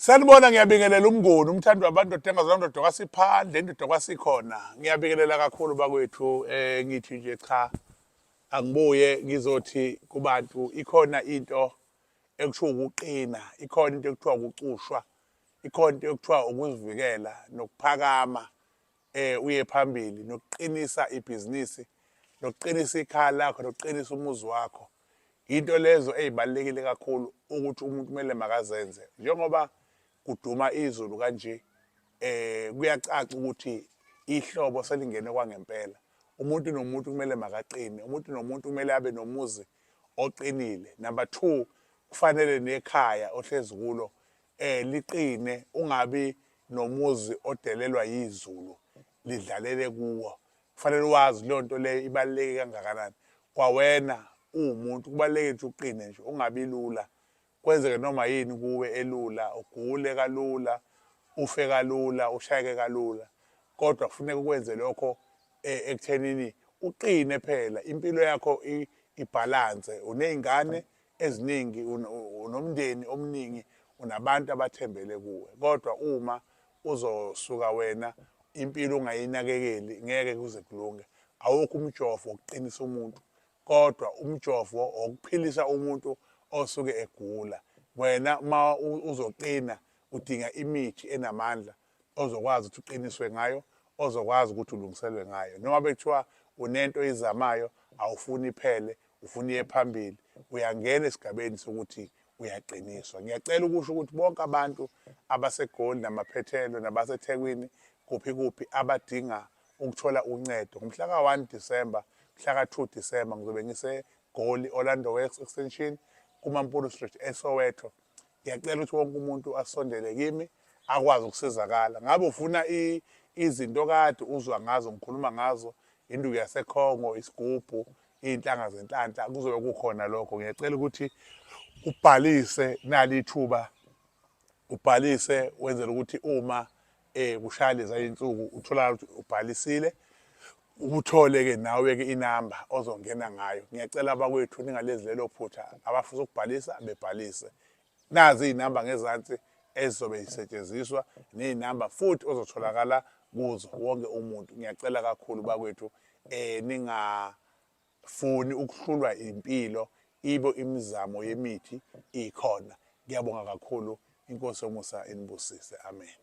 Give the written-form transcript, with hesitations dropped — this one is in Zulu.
Sanibona, ngiyabingelela umnguni umthandi wabantu odenga ndoda kwasiphandle indoda kwasikhona. Ngiyabingelela kakhulu bakwethu. Ngithi nje cha, angibuye ngizothi kubantu ikhona into ekuthiwa ukuqina, ikhona into ekuthiwa ukucushwa, ikhona into ekuthiwa ukuzivikela nokuphakama, uye phambili nokuqinisa ibhizinisi, nokuqinisa ikhaya lakho, nokuqinisa umuzi wakho. Into lezo ezibalulekile kakhulu ukuthi umuntu kumele makazenze. Njengoba kuduma izulu kanje, kuyacaca ukuthi ihlobo selingene kwangempela. Umuntu nomuntu kumele makaqine, umuntu nomuntu kumele abe nomuzi oqinile. Number 2, kufanele nekhaya ohlezi kulo liqine, ungabi nomuzi odelelwa yizulu lidlalele kuwo. Kufanele wazi leyo nto leyo ibaluleke kangakanani. Kwawena uwumuntu kubalulekile ukuthi uqine nje, ungabi lula. Kwenzeke noma yini kuwe elula, ugule kalula, ufe kalula, ushayeke kalula. Kodwa kufuneka ukwenze lokho ekuthenini uqine phela, impilo yakho ibhalanse. Uney'ngane eziningi, unomndeni omningi, unabantu abathembele kuwe. Kodwa uma uzosuka wena impilo ungayinakekeli ngeke kuze kulunge. Awukho umjovo wokuqinisa umuntu, kodwa umjovo wokuphilisa umuntu osuke egula. Wena ma uzoqina udinga imithi enamandla ozokwazi ukuthi uqiniswe ngayo, ozokwazi ukuthi ulungiselwe ngayo. Noma bekuthiwa unento oyizamayo, awufuni iphele, ufuna iye phambili, uyangena esigabeni sokuthi uyaqiniswa. Ngiyacela ukusho ukuthi bonke abantu abaseGoli namaphethelo nabaseThekwini kuphi abadinga ukuthola uncedo, ngomhla ka-1 Disemba, mhla ka-2 Disemba ngizobe ngiseGoli, Orlando West Extension, kuMampuru Street, eSoweto. Ngiyacela ukuthi wonke umuntu asondele kimi akwazi ukusizakala. Ngabe ufuna izinto kade uzwa ngazo, ngikhuluma ngazo, induku yaseCongo, isigubhu, iy'nhlanga zenhlanhla, kuzobe kukhona lokho. Ngiyacela ukuthi ubhalise nali ithuba, ubhalise wenzela ukuthi uma kushaya lezi iy'nsuku utholakala ukuthi ubhalisile, uthole-ke nawe-ke inamba ozongena ngayo. Ngiyacela abakwethu ningalezi lelo phutha, abafisa ukubhalisa bebhalise. Nazi iy'namba ngezansi ezizobe zisetshenziswa, ney'namba futhi ozotholakala kuzo wonke umuntu. Ngiyacela kakhulu bakwethu, ningafuni ukuhlulwa impilo, ibo imizamo yemithi ikhona. Ngiyabonga kakhulu, inkosi yomusa inibusise, amen.